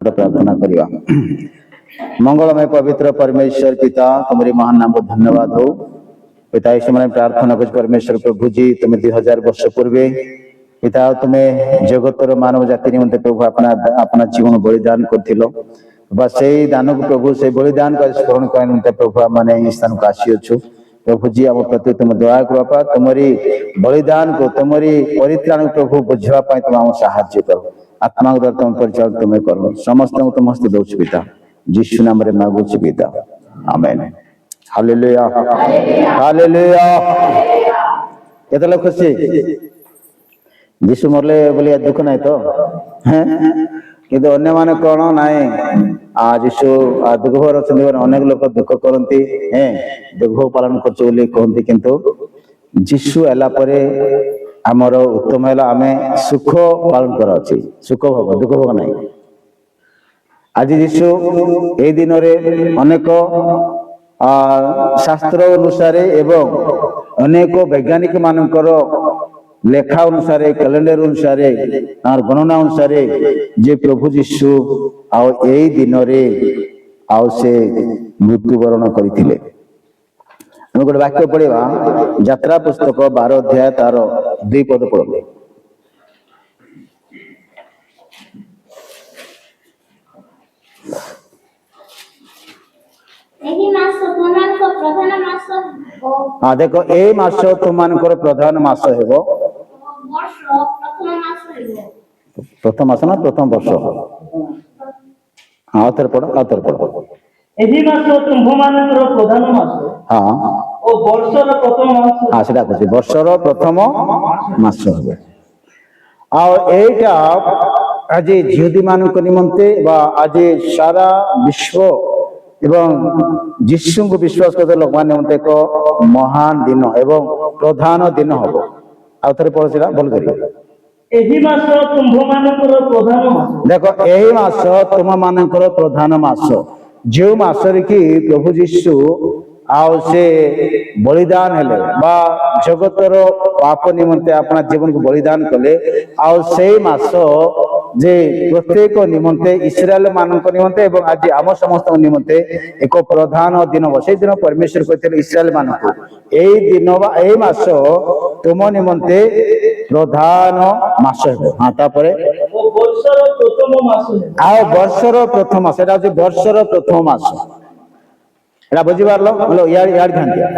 प्रार्थना करिवा। मंगलमय पवित्र परमेश्वर पिता तुम्हारी महान नाम को धन्यवाद हो पिता। इस समय प्रार्थना कर परमेश्वर प्रभु जी तुम्हें 2000 वर्ष पूर्वे पिता तुम्हें जगतर मानव जाति निमंते प्रभु अपना जीवन बलिदान करथिलो। बस से दान को प्रभु से बलिदान का स्मरण करने प्रभु मैंने इस स्थान को आसी प्रभु जी आम प्रति तुम दया कर बापा तुम्हारी बलिदान को तुम्हारी परित्राण प्रभु बुझा तुम आम साहाଯ୍य करो। आत्मा द्वारा तुम परिचालन तुम्हें करो। समस्त तुम हस्त दौच पिता यीशु नाम रे मांगुछि पिता आमेन। Hallelujah hallelujah. केतले खुशी यीशु मरले बोली दुख नहीं तो किंतु अन्य माने कोन नाही आज यीशु दुख भर अछंती अनेक लोक दुख करंती दुख पालन करछ बोली कहंती किंतु यीशु एला परे आमर उत्तम है आमे सुख पालन कर सुख भोग दुख भोग नहीं। आज यीशु ए दिन रे अनेक शास्त्र अनुसार एवं अनेक वैज्ञानिक मानकर लेखा अनुसार कैलेंडर अनुसार गणना अनुसार जे प्रभु यीशु आई दिन रे से मृत्युवरण करथिले। हम गोटे वाक्य पढ़ा यात्रा पुस्तक 12 अध्याय तार 2 पद पढ़े। हाँ देखो ए मास तुमको प्रधान मास हेबो प्रथम मास ना प्रथम वर्ष। हाँ आतर पढ़ो एही मास तुम्भमानकर प्रधान मास। हाँ ओ वर्षर प्रथम मास। हाँ सेटा कहछि वर्षर प्रथम मास हेबो। आ एटा आज यहूदी मानक निमंते बा आज सारा विश्व एवं यीशु को विश्वास करते लोक मान निमंते एक महान दिन एवं प्रधान दिन हबो। आ थरे पढ़सिला बोल करियो एही मास तुम्भमानकर प्रधान मास। देखो एही मास तुम मानकर प्रधान मास जो मास रे कि प्रभु यीशु आउ से बलिदान हेले बा जगतर पाप निमंते अपना जीवन को बलिदान कले। आउ से मास जे प्रत्येक निमंते इस्राएल मानक निमंते एवं आज आम समस्त निमंते एक प्रधान दिन हो। से दिन परमेश्वर कहते इस्राएल मानक ए दिन बा ए मास तुम निमंते प्रधान मास हेबो। हाँ तापरे वर्षर प्रथम मास आ वर्षर प्रथम मास एटा होछि वर्षर प्रथम मास। एटा बुझी पारलो बोलो यार यार ध्यान दिया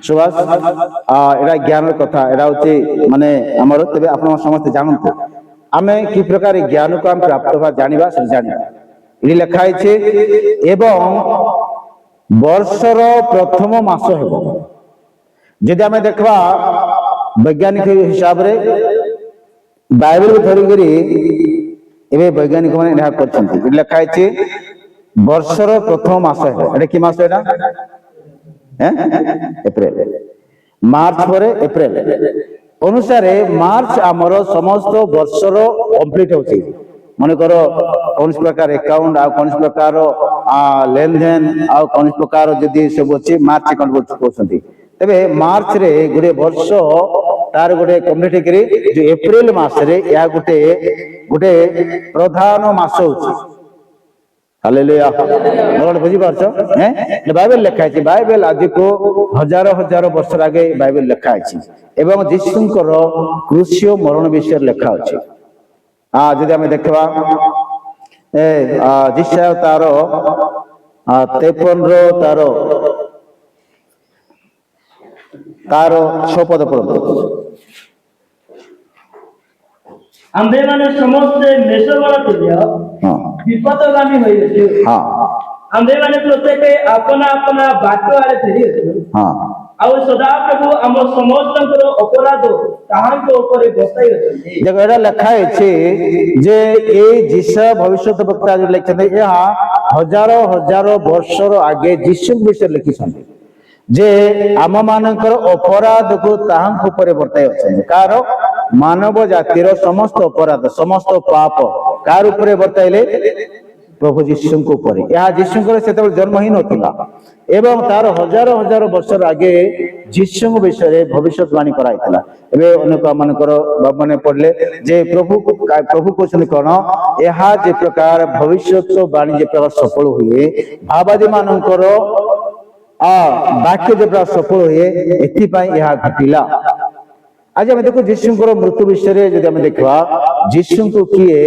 सुभाष एटा ज्ञान कथा एटा होछि माने हमर तबे आपण समस्त जानंतु आमे की प्रकार ज्ञान को हम प्राप्त बा जानिबा से जानिबा इली लिखा छै एवं वर्षर प्रथम मास हेबो। जदि आमे देखबा वैज्ञानिक हिसाब रे बाइबल को धरि करी एबे वैज्ञानिक माने एहा करछन्ती इली लिखा छै वर्षर प्रथम मास हेबो। एटा की मास एटा एप्रिल मार्च पर एप्रिल अनुसार मार्च आमर समस्त वर्षर कंप्लीट होछि। मन कर कौन प्रकार अकाउंट आ कौन प्रकार लेन देन आ कौन प्रकार जदि सब अछि मार्च अकाउंट कहउछन्ती तबे मार्च रे गुडे वर्ष तार गुडे कंप्लीट करी जो एप्रिल मास रे या गुडे प्रधान मास होछि। हालेलुया बोल बुझी पारछो बाइबल लिखा है बाइबल आज को हजार हजार वर्ष आगे बाइबल लिखा है एवं यीशुंकर क्रूसियो मरण विषय लिखा अछि। जदि आमे देखबा जिसा तार 53 तार 6 पद पढ़ो। आम्भे माने समस्त मेषवाला तुल्य विपदगामी होइछु। हां आम्भे माने प्रत्येक अपना अपना बाट आले फेरिछु। हां आउ सदा प्रभु हम समस्तकर अपराध ताहांको ऊपर बसाई अछि। देखो एटा लिखा है जे ए जीसा भविष्यत वक्ता जो लिखते यहाँ हजारों हजारों वर्षर आगे यीशु विषय लिखिछन्ती जे आम मानकर अपराध को ताहांको ऊपर बर्ताई अछि। कार मानव जातिर समस्त अपराध समस्त पाप कार ऊपर बर्ताइले ପ୍ରଭୁ ଯୀଶୁଙ୍କ ଉପରେ। ଏହା ଯୀଶୁଙ୍କର ସେତେବେଳେ ଜନ୍ମ ହିଁ ନଥିଲା ଏବଂ ତାର ହଜାର ହଜାର ବର୍ଷର ଆଗେ ଯୀଶୁଙ୍କ ବିଷୟରେ ଭବିଷ୍ୟତବାଣୀ କରାଯାଇଥିଲା। ଏବେ ଅନେକ ମାନଙ୍କର ମନେ ପଡିଲେ ଯେ ପ୍ରଭୁ କହୁଛନ୍ତି କଣ, ଏହା ଯେ ପ୍ରକାର ଭବିଷ୍ୟତବାଣୀ ଯେ ପ୍ରକାର ସଫଳ ହୁଏ, ଭାବାଦୀ ମାନଙ୍କର ବାକ୍ୟ ଯେ ପ୍ରକାର ସଫଳ ହୁଏ, ଏଥିପାଇଁ ଏହା ଘଟିଲା। ଆଜି ଆମେ ଦେଖୁ ଯୀଶୁଙ୍କର ମୃତ୍ୟୁ ବିଷୟରେ ଯଦି ଆମେ ଦେଖିବା, ଯୀଶୁଙ୍କୁ କିଏ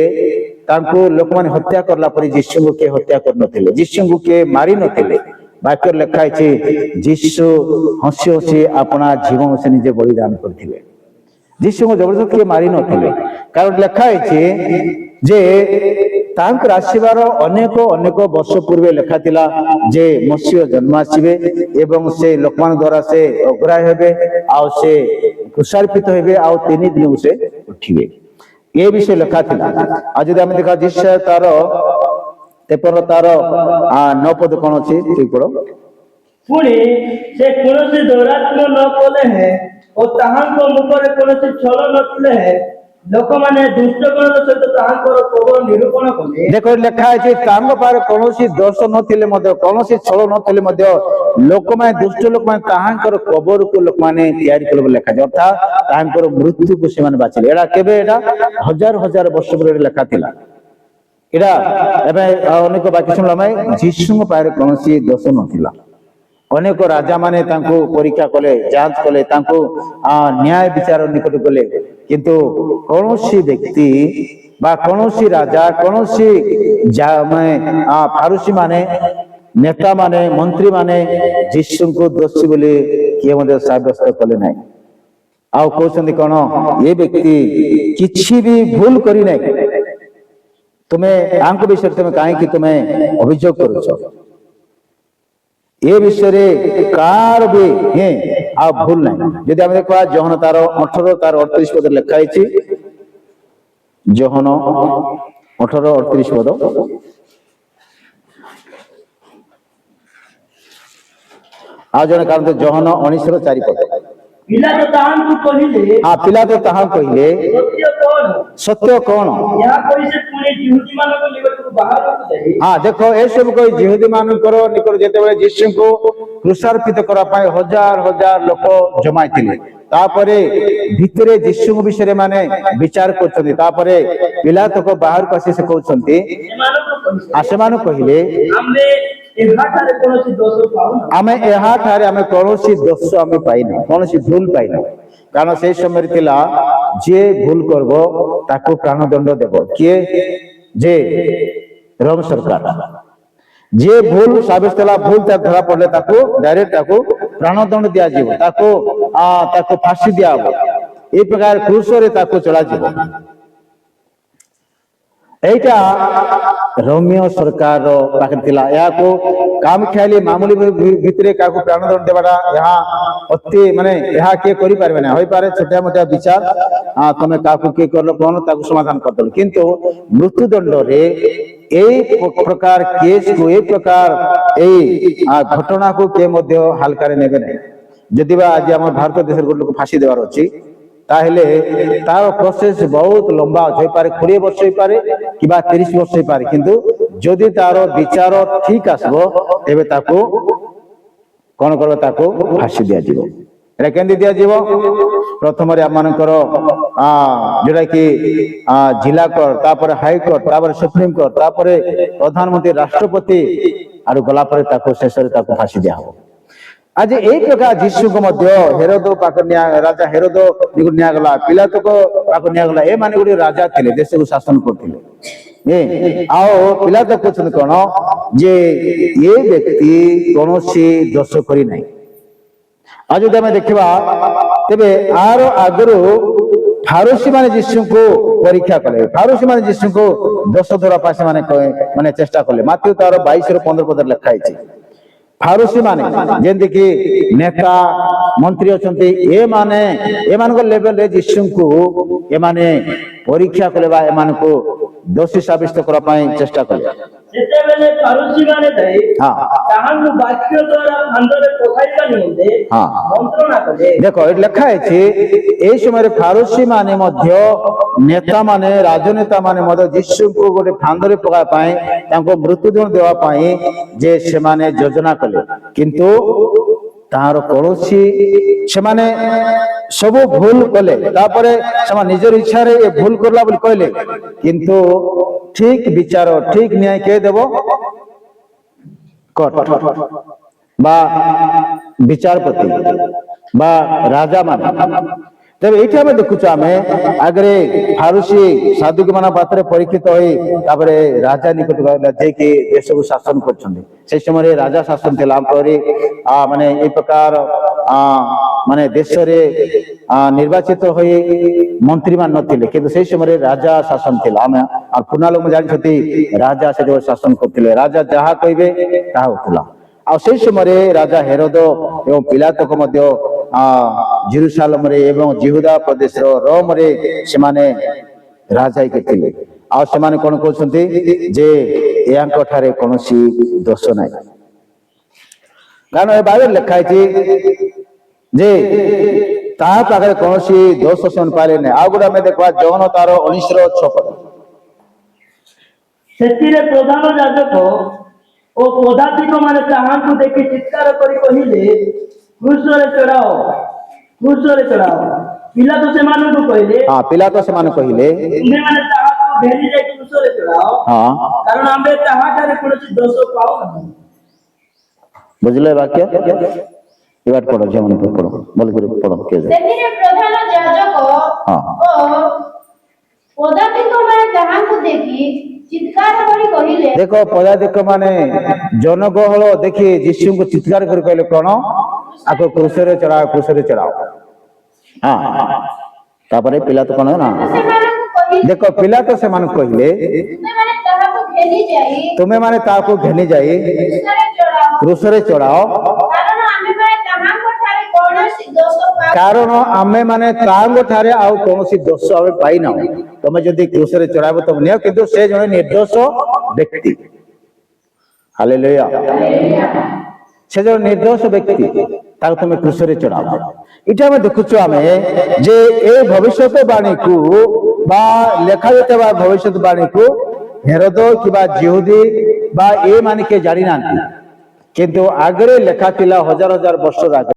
ତାଙ୍କୁ ଲୋକମାନେ ହତ୍ୟା କଲା ପରେ ଯୀଶୁଙ୍କୁ କିଏ ହତ୍ୟା କରିନଥିଲେ, ଯୀଶୁଙ୍କୁ କିଏ ମାରି ନଥିଲେ। ବାକ୍ୟରେ ଲେଖା ହେଇଛି ଯୀଶୁ ହସି ହସି ଆପଣା ଜୀବନ ସେ ନିଜେ ବଳିଦାନ କରିଥିଲେ। ଯୀଶୁଙ୍କୁ ଜବରଦସ୍ତ କିଏ ମାରି ନଥିଲେ, କାରଣ ଲେଖା ହେଇଛି ଯେ ତାଙ୍କର ଆସିବାର ଅନେକ ଅନେକ ବର୍ଷ ପୂର୍ବେ ଲେଖା ଥିଲା ଯେ ମସିହ ଜନ୍ମ ଆସିବେ ଏବଂ ସେ ଲୋକମାନଙ୍କ ଦ୍ୱାରା ସେ ଅଗ୍ରାହ୍ୟ ହେବେ, ଆଉ ସେ କୁଶାର୍ପିତ ହେବେ, ଆଉ 3 ଦିନକୁ ସେ ଉଠିବେ। ଏ ବିଷୟ ଲେଖା ଥିଲା। ଆଉ ଯଦି ଆମେ ଦେଖା ଯୀଶୁ ତାର 9 ପଦ କଣ ଅଛି, ଠିକ ପଢ। ପୁଣି ସେ କୌଣସି ଦୌରାତ୍ମ୍ୟ ନ କଲେ ହେଁ ଓ ତାହାଙ୍କ ମୁଖରେ କୌଣସି ଛଳ ନଥିଲେ ହେଁ ଲୋକମାନେ ଦୁଷ୍ଟଗଣର ସହିତ ତାହାଙ୍କର କବର ନିରୂପଣ କଲେ। ଦେଖ ଲେଖା ଅଛି ତାଙ୍କ ପାଖରେ କୌଣସି ଦୋଷ ନଥିଲେ ମଧ୍ୟ, କୌଣସି ଛଳ ନଥିଲେ ମଧ୍ୟ ଲୋକମାନେ ଦୁଷ୍ଟ ଲୋକମାନେ ତାହାଙ୍କର କବରକୁ ଲୋକମାନେ ତିଆରି କଲେ ବୋଲି ଲେଖା ଅଛି। ଅର୍ଥାତ ତାହାଙ୍କର ମୃତ୍ୟୁକୁ ସେମାନେ ବାଛିଲେ। ଏଟା କେବେ? ଏଟା ହଜାର ହଜାର ବର୍ଷ ପୂର୍ବେ ଲେଖା ଥିଲା। ଏଟା ଏବେ ଅନେକ ବାକ୍ୟ ଶୁଣିଲା ଆମେ ଯୀଶୁଙ୍କ ପାଖରେ କୌଣସି ଦୋଷ ନଥିଲା। ଅନେକ ରାଜା ମାନେ ତାଙ୍କୁ ପରୀକ୍ଷା କଲେ, ଯାଞ୍ଚ କଲେ, ତାଙ୍କୁ ନ୍ୟାୟ ବିଚାର ନିକଟ କଲେ, କିନ୍ତୁ କୌଣସି ବ୍ୟକ୍ତି ବା କୌଣସି ରାଜା, କୌଣସି ଫାରୁସୀ ମାନେ, ନେତା ମାନେ, ମନ୍ତ୍ରୀ ମାନେ ଯୀଶୁଙ୍କୁ ଦୋଷୀ ବୋଲି କିଏ ମଧ୍ୟ ସାବ୍ୟସ୍ତ କଲେ ନାହିଁ। ଆଉ କହୁଛନ୍ତି କଣ, ଏ ବ୍ୟକ୍ତି କିଛି ବି ଭୁଲ କରିନାହିଁ, ତୁମେ ତାଙ୍କ ବିଷୟରେ ତୁମେ କାହିଁକି ତୁମେ ଅଭିଯୋଗ କରୁଛ? ଏ ବିଷୟରେ କାର ବି ଆଉ ଭୁଲ ନାହିଁ। ଯଦି ଆମେ ଦେଖିବା ଯୋହନ ତାର 18 ତାର 38 ପଦ ଲେଖା ହେଇଛି, ଯୋହନ 18 38 ପଦ। ଆଉ ଜଣେ କାରଣ ଯୋହନ 19 ର 4 ପଦ। ପିଲାତ ତାହାଙ୍କୁ କହିଲେ, ପିଲାତ ତାହାଙ୍କୁ କହିଲେ ସତ୍ୟ କଣ? ସତ୍ୟ କଣ? ଏହା କହି ସେ ପୁଣି ଯିହୁଦୀମାନଙ୍କ ନିକଟକୁ ବାହାରକୁ ଯାଇ, ଦେଖ ଏସବୁ କହି ଯିହୁଦୀ ମାନଙ୍କର ନିକଟ ଯେତେବେଳେ ଯୀଶୁଙ୍କୁ କ୍ରୁଶାର୍ପିତ କରିବା ପାଇଁ ହଜାର ହଜାର ଲୋକ ଜମାଇଥିଲେ, ତାପରେ ଭିତରେ ଯୀଶୁଙ୍କ ବିଷୟରେ ମାନେ ବିଚାର କରୁଛନ୍ତି, ତାପରେ ପିଲାତକ ବାହାରକୁ ଆସି ସେ କହୁଛନ୍ତି, ସେମାନଙ୍କୁ କହିଲେ ଆମେ ଏହାଠାରେ ଆମେ କୌଣସି ଦୋଷ ଆମେ ପାଇନା, କୌଣସି ଭୁଲ ପାଇନା। କାରଣ ସେଇ ସମୟରେ ଥିଲା ଯିଏ ଭୁଲ କରିବ ତାକୁ ପ୍ରାଣଦଣ୍ଡ ଦେବ। କିଏ? ଯେ ରୋମ ସରକାର। ଯିଏ ଭୁଲ ସାବ୍ୟସ୍ତ ହେଲା, ଭୁଲ ଧରା ପଡିଲେ ତାକୁ ଡାଇରେକ୍ଟ ତାକୁ ପ୍ରାଣଦଣ୍ଡ ଦିଆଯିବ, ତାକୁ ଫାଶୀ ଦିଆହବ। এই ପ୍ରକାର କ୍ରୁଶରେ ତାକୁ ଚଳାଯିବ। এইটা ରୋମିଓ ସରକାର ପାଖରେ ଥିଲା। ଏହାକୁ କାମ ଖିଆଲି ମାମୁଲି ଭିତରେ କାହାକୁ ପ୍ରାଣଦଣ୍ଡ ଦେବାଟା ଏହା ଅତି ମାନେ ଏହା କିଏ କରିପାରିବେ ନା। ହୋଇପାରେ ଛୋଟିଆ ମୋଟିଆ ବିଚାର, ତମେ କାହାକୁ କିଏ କଲ କଣ ତାକୁ ସମାଧାନ କରିଦେଲ, କିନ୍ତୁ ମୃତ୍ୟୁଦଣ୍ଡରେ এই প্রকার কেসକୁ, এই প্রকার এই ঘটনাକୁ କିଏ ମଧ୍ୟ ହାଲକାରେ ନେବେ ନାହିଁ। ଯଦି ବା ଆଜି ଆମ ଭାରତ ଦେଶରେ ଗୋଟେ ଲୋକ ଫାଶୀ ଦେବାର ଅଛି, ତାହେଲେ ତାର ପ୍ରୋସେସ ବହୁତ ଲମ୍ବା ଅଛି। ହେଇପାରେ 20 ବର୍ଷ ହେଇପାରେ କିମ୍ବା 30 ବର୍ଷ ହେଇପାରେ, କିନ୍ତୁ ଯଦି ତାର ବିଚାର ଠିକ ଆସିବ ତେବେ ତାକୁ କଣ କରିବ, ତାକୁ ଫାଶୀ ଦିଆଯିବ। এটা କେମିତି ଦିଆଯିବ? ପ୍ରଥମରେ ଆମମାନଙ୍କର ଯୋଉଟା କି ଜିଲ୍ଲା କୋର୍ଟ, ତାପରେ ହାଇକୋର୍ଟ, ତାପରେ ସୁପ୍ରିମକୋର୍ଟ, ତାପରେ ପ୍ରଧାନମନ୍ତ୍ରୀ, ରାଷ୍ଟ୍ରପତି ଆଡୁ ଗଲା ପରେ ତାକୁ ଶେଷରେ ତାକୁ ଫାଶୀ ଦିଆହବ। ଆଜି এই ପ୍ରକାର ଯୀଶୁଙ୍କୁ ମଧ୍ୟ ହେରୋଦ ପାଖରେ ରାଜା ହେରୋଦ ନିଆଗଲା, ପିଲାତକ ପାଖରେ ନିଆଗଲା। ଏମାନେ ଗୋଟେ ରାଜା ଥିଲେ, ଦେଶକୁ ଶାସନ କରୁଥିଲେ। ଆଉ ପିଲାତକ କହୁଛନ୍ତି କଣ ଯେ ଏ ବ୍ୟକ୍ତି କୌଣସି ଦୋଷ କରି ନାହିଁ। ଆଉ ଯଦି ଆମେ ଦେଖିବା ତେବେ ଆର ଆଗରୁ ଫାରୁସୀ ମାନେ ଯୀଶୁଙ୍କୁ ପରୀକ୍ଷା କଲେ, ଫାରୁସୀ ମାନେ ଯୀଶୁଙ୍କୁ ଦୋଷ ଧରା ପାଇଁ ସେମାନେ ମାନେ ଚେଷ୍ଟା କଲେ। ମାତ୍ୟ ତାର 22 ରୁ 15 ପଦରେ ଲେଖା ହେଇଛି, ଫାରୁସୀ ମାନେ ଯେମିତି କି ନେତା ମନ୍ତ୍ରୀ ଅଛନ୍ତି, ଏମାନଙ୍କ ଲେଭେଲରେ ଯୀଶୁଙ୍କୁ ଏମାନେ ପରୀକ୍ଷା କଲେ ବା ଏମାନଙ୍କୁ ଦୋଷୀ ସାବ୍ୟସ୍ତ କରିବା ପାଇଁ ଚେଷ୍ଟା କଲେ। ଯେତେବେଳେ ଫାରୁସୀ ମାନେ ଯାଇ ହଁ ତାହାଙ୍କୁ ବାକ୍ୟ ଦ୍ୱାରା ଫାନ୍ଦରେ ପକାଇବା ନିମନ୍ତେ ହଁ। ମନ୍ତ୍ରଣା କଲେ। ଦେଖ ଏଠି ଲେଖା ହେଇଛି ଏଇ ସମୟରେ ଫାରୁସୀ ମାନେ ମଧ୍ୟ ନେତା ମାନେ ରାଜନେତା ମାନେ ମଧ୍ୟ ଯୀଶୁଙ୍କୁ ଗୋଟେ ଫାନ୍ଦରେ ପକାଇବା ପାଇଁ ତାଙ୍କୁ ମୃତ୍ୟୁଦଣ୍ଡ ଦେବା ପାଇଁ ଯେ ସେମାନେ ଯୋଜନା କଲେ, କିନ୍ତୁ ତାହାର କୌଣସି ସେମାନେ ସବୁ ଭୁଲ କଲେ। ତାପରେ ସେମାନେ ନିଜର ଇଚ୍ଛାରେ ଏ ଭୁଲ କରଲା ବୋଲି କହିଲେ, କିନ୍ତୁ ଠିକ ବିଚାର ଠିକ ନ୍ୟାୟ କିଏ ଦେବ? କୋର୍ଟ বা বিচারপতি বা রাজা মানে। ତେବେ ଏଇଠି ଆମେ ଦେଖୁଛୁ ଆମେ ଆଗରେ ଫାରୁସୀ ସାଧୁକ ମାନଙ୍କ ପାଖରେ ପରୀକ୍ଷିତ ହୋଇ ତାପରେ ରାଜା ନିକଟ ଗଲା ଯିଏକି ଦେଶକୁ ଶାସନ କରୁଛନ୍ତି। ସେଇ ସମୟରେ ରାଜା ଶାସନ ଥିଲା ଆମପରି ମାନେ ଏଇ ପ୍ରକାର ମାନେ ଦେଶରେ ନିର୍ବାଚିତ ହୋଇ ମନ୍ତ୍ରୀ ମାନେ ନଥିଲେ, କିନ୍ତୁ ସେଇ ସମୟରେ ରାଜା ଶାସନ ଥିଲା। ଆମେ ପୁରୁଣା ଲୋକ ଜାଣିଛନ୍ତି ରାଜା ସେତେବେଳେ ଶାସନ କରୁଥିଲେ, ରାଜା ଯାହା କହିବେ ତାହା ହଉଥିଲା। ଆଉ ସେଇ ସମୟରେ ରାଜା ହେରୋଦ ଏବଂ ପିଲାତକ ମଧ୍ୟ ଜେରୁସାଲେମରେ ଏବଂ ଜିହୁଦା ପ୍ରଦେଶର ରୋମରେ ସେମାନେ ରାଜା ହେଇକି ଥିଲେ। ଆଉ ସେମାନେ କଣ କହୁଛନ୍ତି ଯେ ୟାଙ୍କ ଠାରେ କୌଣସି ଦୋଷ ନାହିଁ, କାରଣ ଏ ବାଇବେଲ ଲେଖା ହେଇଛି ଯେ ତାହା ପାଖରେ କୌଣସି ଦୋଷ ସେମାନେ ପାଇଲେ ନାହିଁ। ଆଉ ଗୋଟେ ଆମେ ଦେଖିବା ଯୌନ ତାର 19:6। ସେଥିରେ ପ୍ରଧାନ ଯାଜକ ଓ ପଦାଧିକ ମାନେ ତାହାଙ୍କୁ ଦେଖି ଚିତ୍କାର କରି କହିଲେ, କ୍ରୁଶରେ ଚଢାଅ, କ୍ରୁଶରେ ଚଢାଅ। ପିଲାତ ସେମାନଙ୍କୁ କହିଲେ, ପିଲା ତ ସେମାନେ କହିଲେ ତୁମେମାନେ ତାହାକୁ ଘେନି ଯାଇ କ୍ରୁଶରେ ଚଢାଅ, ହଁ କାରଣ ଆମେ ତାହାଠାରେ କୌଣସି ଦୋଷ ପାଉନାହୁଁ। ବୁଝିଲେ ବାକ୍ୟ ଏବାଟ ପଢ ଯେମନ ପଢ ଭଲ କରି ପଢ କିଏ ଯାଏ। ସେଥିରେ ପ୍ରଧାନ ଯାଜକ ହଁ। ଓ ପଦାଧିକମାନେ ତାହାଙ୍କୁ ଦେଖି ଚିତ୍କାର କରି କହିଲେ, ଦେଖ ପଦାଧିକ ମାନେ ଜନଗହଳ ଦେଖି ଯୀଶୁଙ୍କୁ ଚିତ୍କାର କରି କହିଲେ କଣ? ଆକୁ କ୍ରୁଶରେ ଚଢାଅ, କ୍ରୁଶରେ ଚଢାଅ। ହଁ ତାପରେ ପିଲା ତ କଣ ନା ସେମାନଙ୍କୁ କହିଲେ, ଦେଖ ପିଲା ତ ସେମାନଙ୍କୁ କହିଲେ ତୁମେମାନେ ତାହାକୁ ଘେନି ଯାଇ ତୁମେ ମାନେ ତାକୁ ଘେନି ଯାଇ କ୍ରୁଶରେ ଚଢାଅ, କ୍ରୁଶରେ ଚଢାଅ, କାରଣ ଆମେମାନେ ତାହାଙ୍କଠାରେ କୌଣସି ଦୋଷ ପାଉ କାରଣ ଆମେ ମାନେ ତାଙ୍କ ଠାରେ ଆଉ କୌଣସି ଦୋଷ ଆମେ ପାଇନାହୁଁ। ତମେ ଯଦି କ୍ରୁଶରେ ଚଢାଇବ ତମେ ନିଅ, କିନ୍ତୁ ସେ ଜଣେ ନିର୍ଦ୍ଦୋଷ ବ୍ୟକ୍ତି। ହାଲେଲୁୟା। ସେ ଜଣେ ନିର୍ଦ୍ଦୋଷ ବ୍ୟକ୍ତି, ତାକୁ ତମେ କ୍ରୁଶରେ ଚଢାଅ। ଏଠି ଆମେ ଦେଖୁଛୁ ଆମେ ଯେ ଏ ଭବିଷ୍ୟତ ବାଣୀକୁ ବା ଲେଖାଯାଇଥିବା ଭବିଷ୍ୟତ ବାଣୀକୁ ହେରୋଦ କିମ୍ବା ଜିହୁଦୀ ବା ଏ ମାନେ କିଏ ଜାଣିନାହାନ୍ତି, କିନ୍ତୁ ଆଗରେ ଲେଖା ଥିଲା ହଜାର ହଜାର ବର୍ଷ ଆଗରେ।